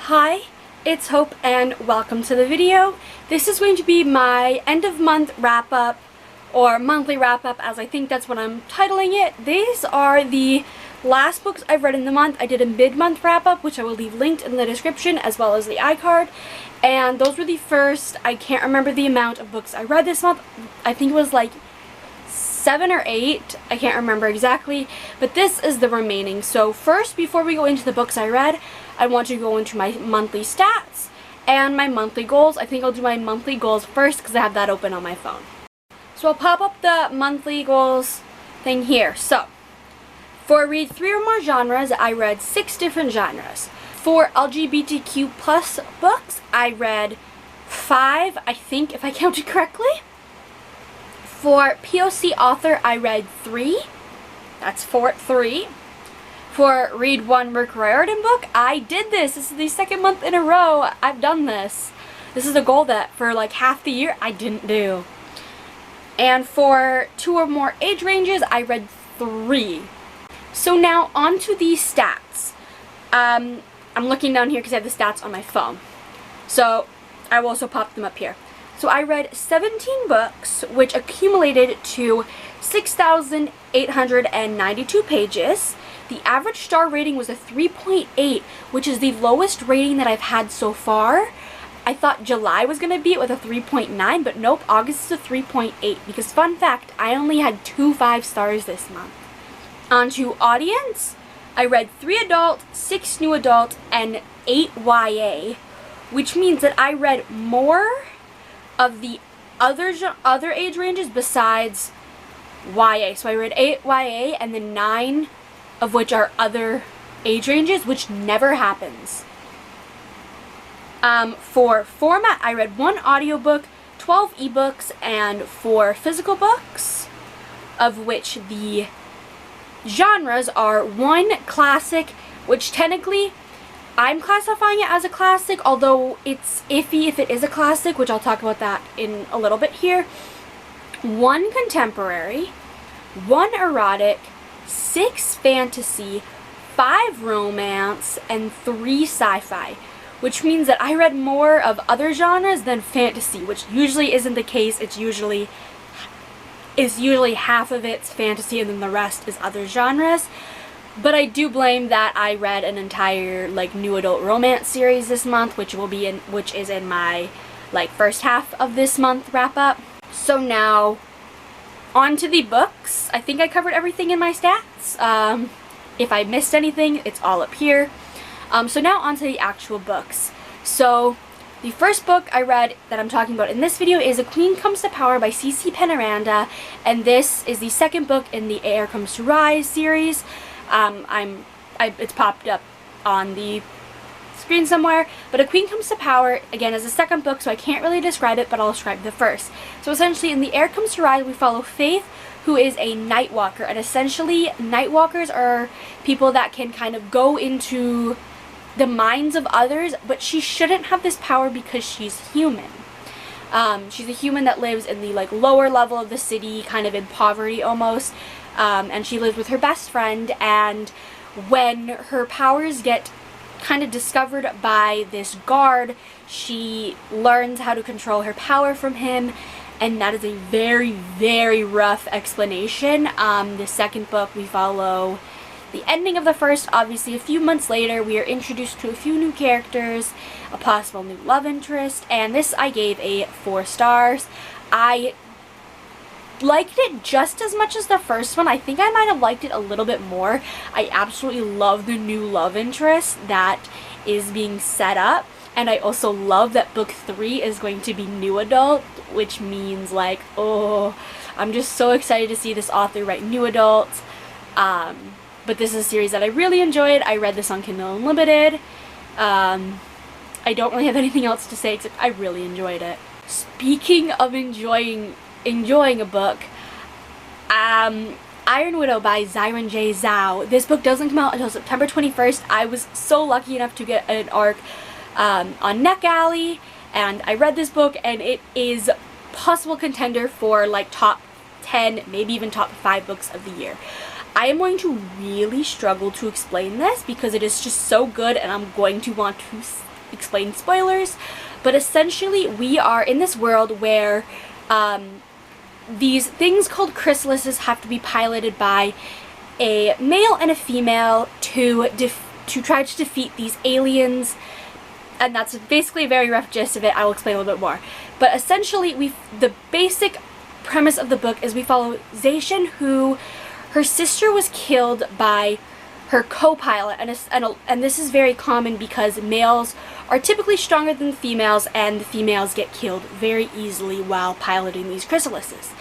Hi, it's Hope and welcome to the video. This is going to be my end of month wrap up, or monthly wrap up, as I think that's what I'm titling it. These are the last books I've read in the month. I did a mid-month wrap up, which I will leave linked in the description as well as the iCard. And those were the first, I can't remember the amount of books I read this month. I think it was like 7 or 8, I can't remember exactly, but this is the remaining. So first, before we go into the books I read, I want to go into my monthly stats and my monthly goals. I think I'll do my monthly goals first because I have that open on my phone. So I'll pop up the monthly goals thing here. So for read 3 or more genres, I read 6 different genres. For LGBTQ plus books, I read 5, I think, if I counted correctly. For POC author, I read 3. That's 3. For read 1 Riordan book, I did this. This is the second month in a row I've done this. This is a goal that for like half the year I didn't do. And for 2 or more age ranges, I read 3. So now on to the stats. I'm looking down here because I have the stats on my phone. So I will also pop them up here. So I read 17 books, which accumulated to 6,892 pages. The average star rating was a 3.8, which is the lowest rating that I've had so far. I thought July was going to be it with a 3.9, but nope, August is a 3.8. Because fun fact, I only had 2 5 stars this month. On to audience, I read 3 adult, 6 new adult, and 8 YA, which means that I read more of the other age ranges besides YA. So I read 8 YA and then 9 of which are other age ranges, which never happens. For format, I read 1 audiobook, 12 ebooks, and 4 physical books, of which the genres are 1 classic, which technically I'm classifying it as a classic, although it's iffy if it is a classic, which I'll talk about that in a little bit here. 1 contemporary, 1 erotic, 6 fantasy, 5 romance, and 3 sci-fi, which means that I read more of other genres than fantasy, which usually isn't the case. It's usually half of it's fantasy and then the rest is other genres. But I do blame that I read an entire like new adult romance series this month, which is in my like first half of this month wrap up. So now on to the books. I think I covered everything in my stats. If I missed anything, it's all up here. So now on to the actual books. So the first book I read that I'm talking about in this video is A Queen Comes to Power by C.C. Penaranda, and this is the second book in the Air Comes to Rise series. It's popped up on the screen somewhere, but A Queen Comes to Power, again, is the second book, so I can't really describe it, but I'll describe the first. So essentially, in The Air Comes to Rise, we follow Faith, who is a night walker, and essentially, night walkers are people that can kind of go into the minds of others, but she shouldn't have this power because she's human. She's a human that lives in the like lower level of the city, kind of in poverty almost, and she lives with her best friend, and when her powers get kind of discovered by this guard, she learns how to control her power from him, and that is a very, very rough explanation. The second book, we follow the ending of the first. Obviously, a few months later, we are introduced to a few new characters, a possible new love interest, and this I gave a 4 stars. I liked it just as much as the first one. I think I might have liked it a little bit more. I absolutely love the new love interest that is being set up, and I also love that book 3 is going to be new adult, which means like, oh, I'm just so excited to see this author write new adult. But this is a series that I really enjoyed. I read this on Kindle Unlimited. I don't really have anything else to say except I really enjoyed it. Speaking of enjoying a book, Iron Widow by Xiran J. Zhao. This book doesn't come out until September 21st. I was so lucky enough to get an arc on NetGalley, and I read this book, and it is possible contender for like top 10, maybe even top 5 books of the year. I am going to really struggle to explain this because it is just so good, and I'm going to want to explain spoilers, but essentially we are in this world where these things called chrysalises have to be piloted by a male and a female to try to defeat these aliens, and that's basically a very rough gist of it. I will explain a little bit more. But essentially, the basic premise of the book is we follow Xiran, who her sister was killed by her co-pilot, and this is very common because males are typically stronger than the females, and the females get killed very easily while piloting these chrysalises.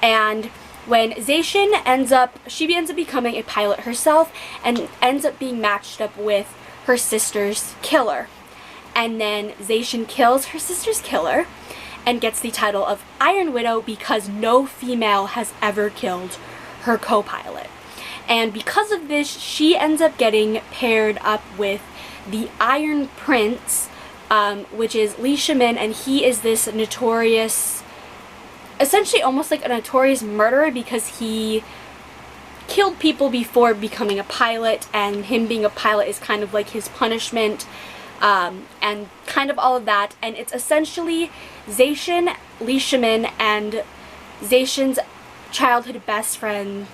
And when Xiran ends up becoming a pilot herself and ends up being matched up with her sister's killer. And then Xiran kills her sister's killer and gets the title of Iron Widow because no female has ever killed her co-pilot. And because of this, she ends up getting paired up with the Iron Prince, which is Xiran, and he is this notorious, essentially almost like a notorious murderer because he killed people before becoming a pilot, and him being a pilot is kind of like his punishment, and kind of all of that. And it's essentially Xiran, and Xiran's childhood best friend,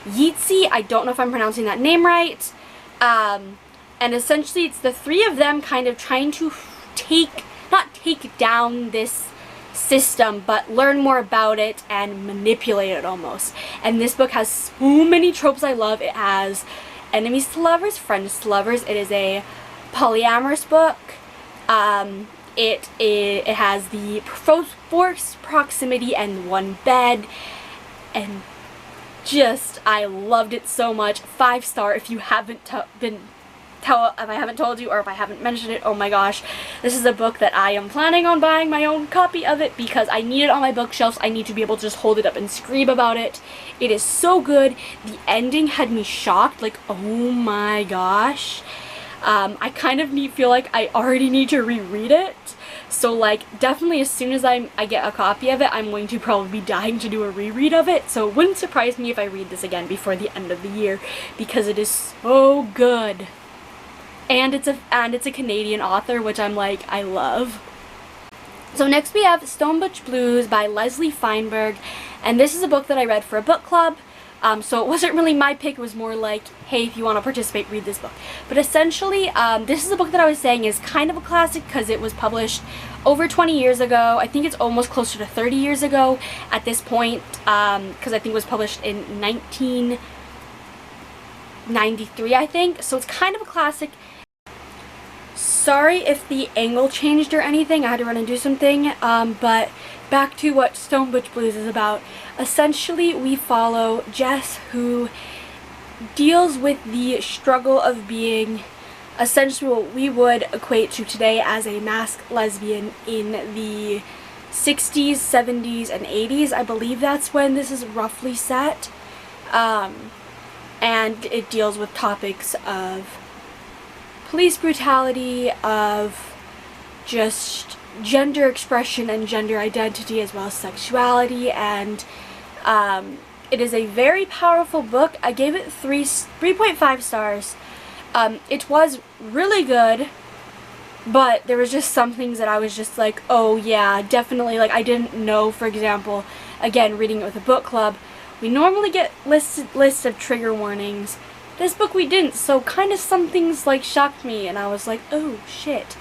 Yitzi. I don't know if I'm pronouncing that name right. And essentially it's the three of them kind of trying to not take down this system, but learn more about it and manipulate it almost. And this book has so many tropes I love. It has enemies to lovers, friends to lovers. It is a polyamorous book. It has the forced proximity and one bed, and just, I loved it so much. 5-star if you haven't if I haven't told you, or if I haven't mentioned it. Oh my gosh, this is a book that I am planning on buying my own copy of it because I need it on my bookshelves. I need to be able to just hold it up and scream about it. It is so good. The ending had me shocked, like, oh my gosh. I kind of feel like I already need to reread it. So, like, definitely as soon as I get a copy of it, I'm going to probably be dying to do a reread of it. So it wouldn't surprise me if I read this again before the end of the year because it is so good. And it's a Canadian author, which I'm like, I love. So next we have Stonebutch Blues by Leslie Feinberg, and this is a book that I read for a book club. So it wasn't really my pick. It was more like, hey, if you want to participate, read this book. But essentially, this is a book that I was saying is kind of a classic because it was published over 20 years ago. I think it's almost closer to 30 years ago at this point, because I think it was published in 1993, I think. So it's kind of a classic. Sorry if the angle changed or anything. I had to run and do something. But back to what Stonebutch Blues is about. Essentially, we follow Jess, who deals with the struggle of being essentially what we would equate to today as a masked lesbian in the 60s, 70s, and 80s. I believe that's when this is roughly set. And it deals with topics of police brutality, of just gender expression and gender identity, as well as sexuality, and it is a very powerful book. I gave it 3.5 stars. It was really good, but there was just some things that I was just like, oh yeah, definitely. Like, I didn't know, for example, again, reading it with a book club, we normally get lists of trigger warnings. This book we didn't, so kind of some things like shocked me, and I was like, oh shit.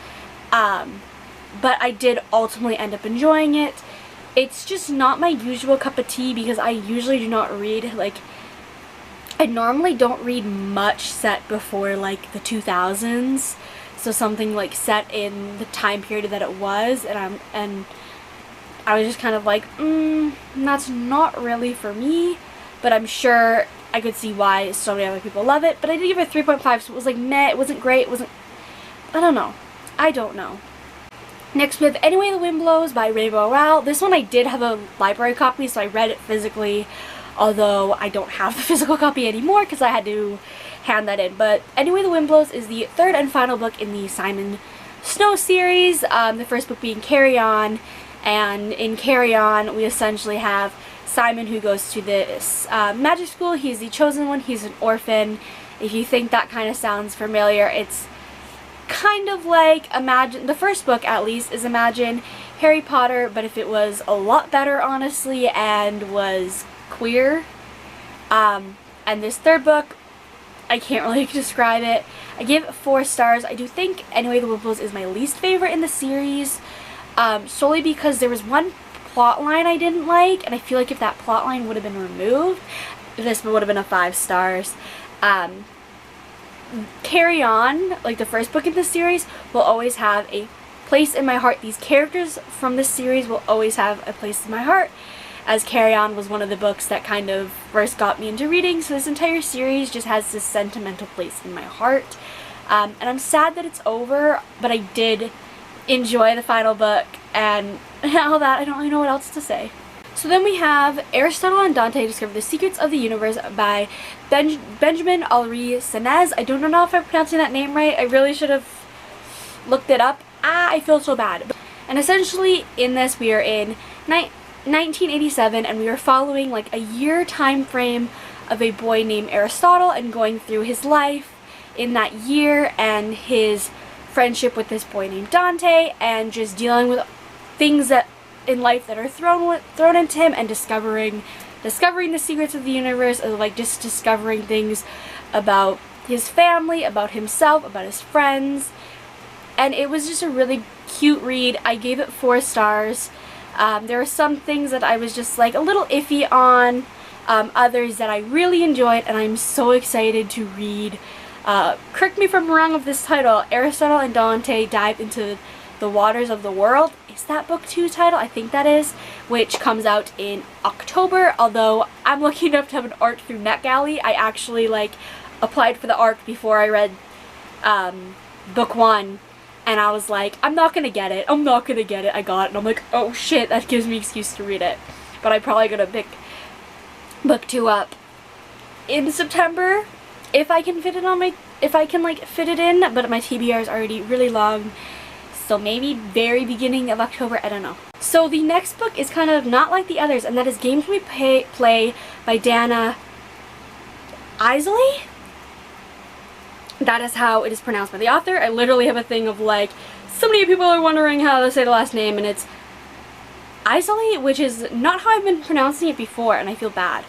But I did ultimately end up enjoying it. It's just not my usual cup of tea because I usually do not read, like, I normally don't read much set before like the 2000s. So something like set in the time period that it was, and I was just kind of like, that's not really for me, but I'm sure I could see why so many other people love it. But I did give it 3.5, so it was like meh, it wasn't great, it wasn't, I don't know. Next we have Anyway the Wind Blows by Rowell. This one I did have a library copy, so I read it physically, although I don't have the physical copy anymore because I had to hand that in. But Anyway the Wind Blows is the third and final book in the Simon Snow series, the first book being Carry On, and in Carry On we essentially have Simon, who goes to this magic school. He's the chosen one, he's an orphan. If you think that kind of sounds familiar, it's kind of like imagine, the first book at least is imagine Harry Potter, but if it was a lot better, honestly, and was queer. And this third book, I can't really describe it. I give it 4 stars. I do think Anyway the Wimples is my least favorite in the series, solely because there was one plot line I didn't like, and I feel like if that plot line would have been removed, this would have been a 5 stars. Carry On, like the first book in the series, will always have a place in my heart. These characters from this series will always have a place in my heart, as Carry On was one of the books that kind of first got me into reading, so this entire series just has this sentimental place in my heart. And I'm sad that it's over, but I did enjoy the final book, and all that, I don't really know what else to say. So then we have Aristotle and Dante Discover the Secrets of the Universe by Benjamin Alire Saenz. I don't know if I'm pronouncing that name right. I really should have looked it up. I feel so bad. And essentially in this we are in 1987, and we are following like a year time frame of a boy named Aristotle and going through his life in that year and his friendship with this boy named Dante, and just dealing with things that in life that are thrown into him, and discovering the secrets of the universe, or like just discovering things about his family, about himself, about his friends. And it was just a really cute read. I gave it 4 stars. There were some things that I was just like a little iffy on, others that I really enjoyed, and I'm so excited to read. Correct me if I'm wrong of this title, Aristotle and Dante Dive into the Waters of the World. Is that book 2 title? I think that is, which comes out in October, although I'm lucky enough to have an ARC through NetGalley. I actually like applied for the ARC before I read book 1, and I was like, I'm not gonna get it, I got it, and I'm like, oh shit, that gives me excuse to read it. But I'm probably gonna pick book 2 up in September, if I can fit it on my, if I can like fit it in, but my TBR is already really long. So maybe very beginning of October, I don't know. So the next book is kind of not like the others, and that is Games We Play by Dana Isley. That is how it is pronounced by the author. I literally have a thing of like, so many people are wondering how to say the last name, and it's Isley, which is not how I've been pronouncing it before, and I feel bad.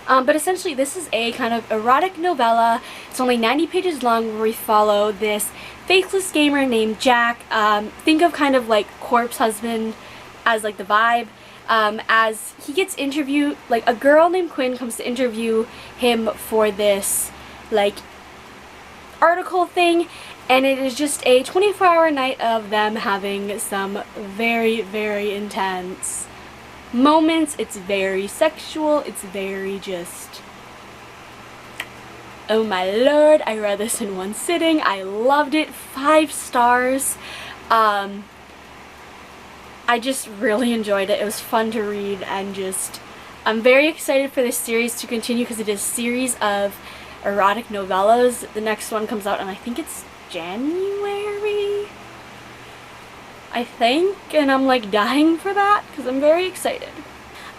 But essentially this is a kind of erotic novella. It's only 90 pages long, where we follow this faithless gamer named Jack. Think of kind of like Corpse Husband as like the vibe. As he gets interviewed, like a girl named Quinn comes to interview him for this like article thing, and it is just a 24-hour night of them having some very, very intense moments. It's very sexual, it's very just, oh my lord. I read this in one sitting. I loved it. 5 stars. I just really enjoyed it. It was fun to read, and just I'm very excited for this series to continue, because it is a series of erotic novellas. The next one comes out, and I think it's January, I think, and I'm like dying for that because I'm very excited.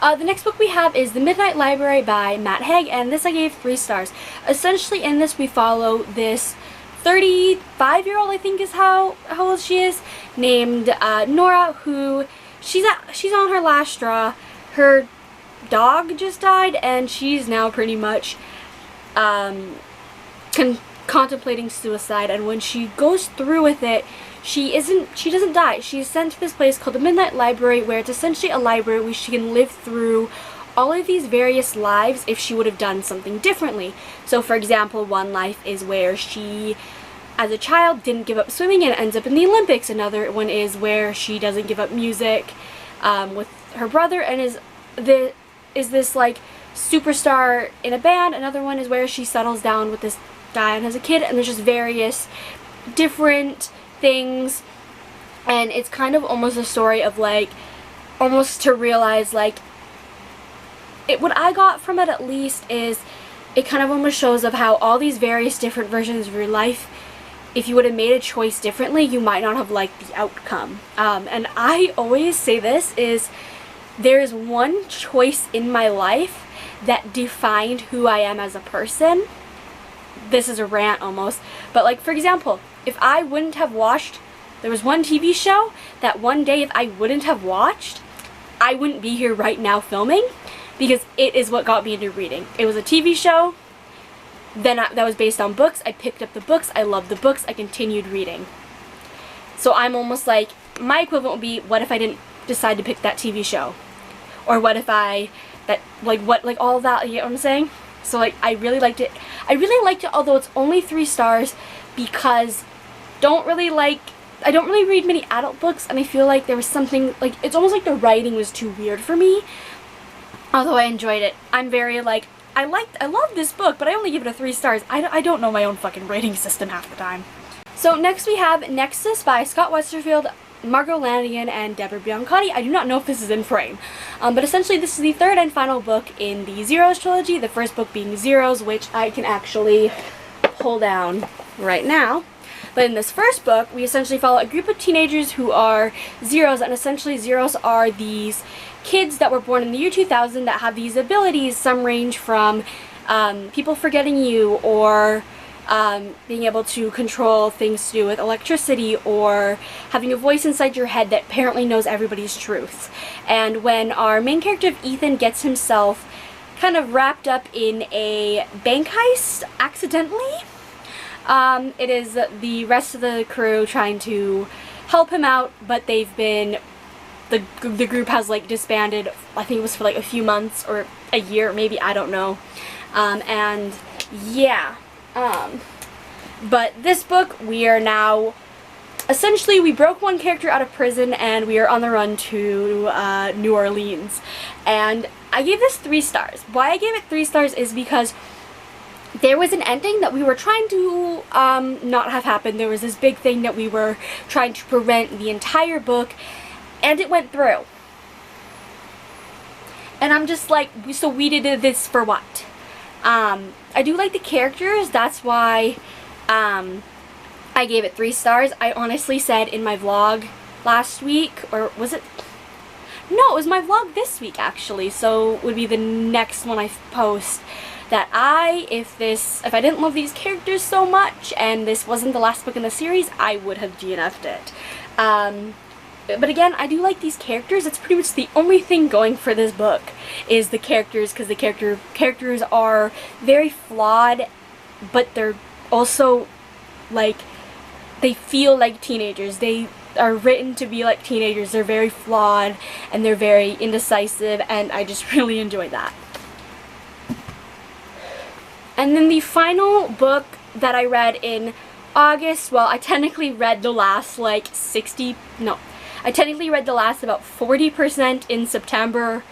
The next book we have is The Midnight Library by Matt Haig, and this I gave 3 stars. Essentially in this we follow this 35-year-old, I think is how old she is, named Nora, who she's on her last straw. Her dog just died, and she's now pretty much contemplating suicide, and when she goes through with it, she doesn't die. She's sent to this place called the Midnight Library, where it's essentially a library where she can live through all of these various lives if she would have done something differently. So for example, one life is where she, as a child, didn't give up swimming and ends up in the Olympics. Another one is where she doesn't give up music with her brother and is this like superstar in a band. Another one is where she settles down with this guy and has a kid, and there's just various different things, and it's kind of almost a story of like, almost to realize like, what I got from it at least is it kind of almost shows of how all these various different versions of your life, if you would have made a choice differently, you might not have liked the outcome. And I always say this is, there's one choice in my life that defined who I am as a person. This is a rant almost, but like for example, if I wouldn't have watched, there was one TV show that one day if I wouldn't have watched, I wouldn't be here right now filming, because it is what got me into reading. It was a TV show, then that was based on books. I picked up the books, I loved the books, I continued reading. So I'm almost like, my equivalent would be, what if I didn't decide to pick that TV show? Or what if all that, you know what I'm saying? So like, I really liked it. I really liked it, although it's only 3 stars, because I don't really read many adult books, and I feel like there was something, like, it's almost like the writing was too weird for me. Although I enjoyed it. I'm very like, I love this book, but I only give it a 3 stars. I don't know my own fucking rating system half the time. So next we have Nexus by Scott Westerfeld, Margo Lanagan, and Debraoh Biancotti. I do not know if this is in frame. But essentially this is the 3rd and final book in the Zeros trilogy, the first book being Zeros, which I can actually pull down right now. But in this first book, we essentially follow a group of teenagers who are Zeros, and essentially Zeros are these kids that were born in the year 2000 that have these abilities. Some range from people forgetting you, or being able to control things to do with electricity, or having a voice inside your head that apparently knows everybody's truth. And when our main character of Ethan gets himself kind of wrapped up in a bank heist accidentally, it is the rest of the crew trying to help him out, but they've been, the group has like disbanded. I think it was for like a few months or a year, maybe, I don't know. And yeah. But this book, we are now, essentially we broke one character out of prison and we are on the run to New Orleans. And I gave this 3 stars. Why I gave it 3 stars is because there was an ending that we were trying to not have happen. There was this big thing that we were trying to prevent the entire book, and it went through. And I'm just like, so we did this for what? I do like the characters, that's why I gave it 3 stars. I honestly said in my vlog last week, or was it? No, it was my vlog this week actually, so it would be the next one I post, that if I didn't love these characters so much and this wasn't the last book in the series, I would have DNF'd it. But again, I do like these characters. It's pretty much the only thing going for this book is the characters, because the characters are very flawed, but they're also like, they feel like teenagers. They are written to be like teenagers. They're very flawed and they're very indecisive, and I just really enjoyed that. And then the final book that I read in August, well, I technically read the last like I technically read the last about 40% in September,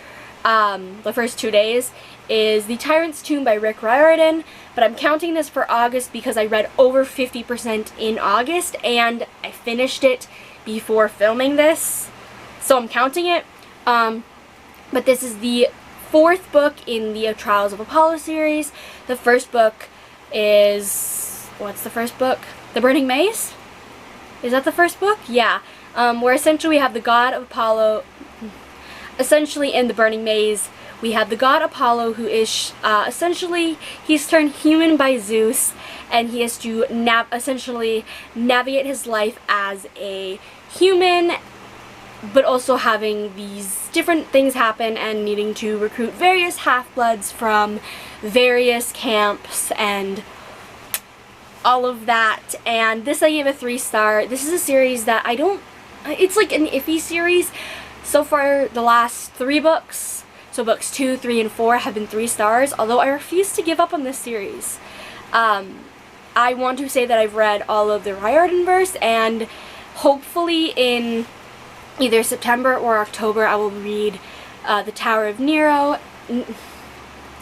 the first 2 days, is the Tyrants Tune by Riordan, but I'm counting this for August because I read over 50% in August, and I finished it before filming this, so I'm counting it. But this is the 4th book in the Trials of Apollo series. The first book is, what's the first book? The Burning Maze? Is that the first book? Yeah. Where essentially we have the god of Apollo, essentially in the Burning Maze, we have the god Apollo, who is, essentially, he's turned human by Zeus, and he has to essentially navigate his life as a human, but also having these different things happen and needing to recruit various half-bloods from various camps and all of that. And this I gave a 3 star. This is a series that it's like an iffy series. So far, the last 3 books, so books 2, 3, and 4 have been 3 stars, although I refuse to give up on this series. I want to say that I've read all of the Riordan verse, and hopefully in either September or October I will read the Tower of Nero.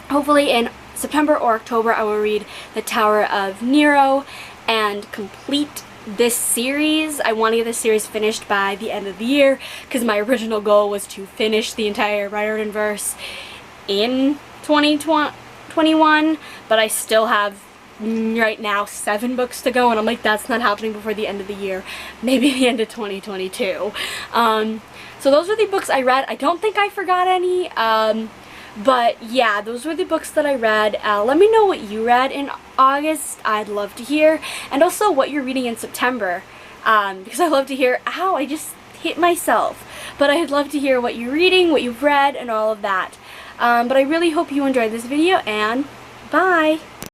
Hopefully in September or October I will read the Tower of Nero and complete this series. I want to get this series finished by the end of the year, because my original goal was to finish the entire Riordan verse in 2021, but I still have right now 7 books to go, and I'm like, that's not happening before the end of the year, maybe the end of 2022. So those are the books I read. I don't think I forgot any, But yeah, those were the books that I read. Let me know what you read in August. I'd love to hear. And also what you're reading in September. Because I love to hear, ow, I just hit myself. But I'd love to hear what you're reading, what you've read, and all of that. But I really hope you enjoyed this video, and bye!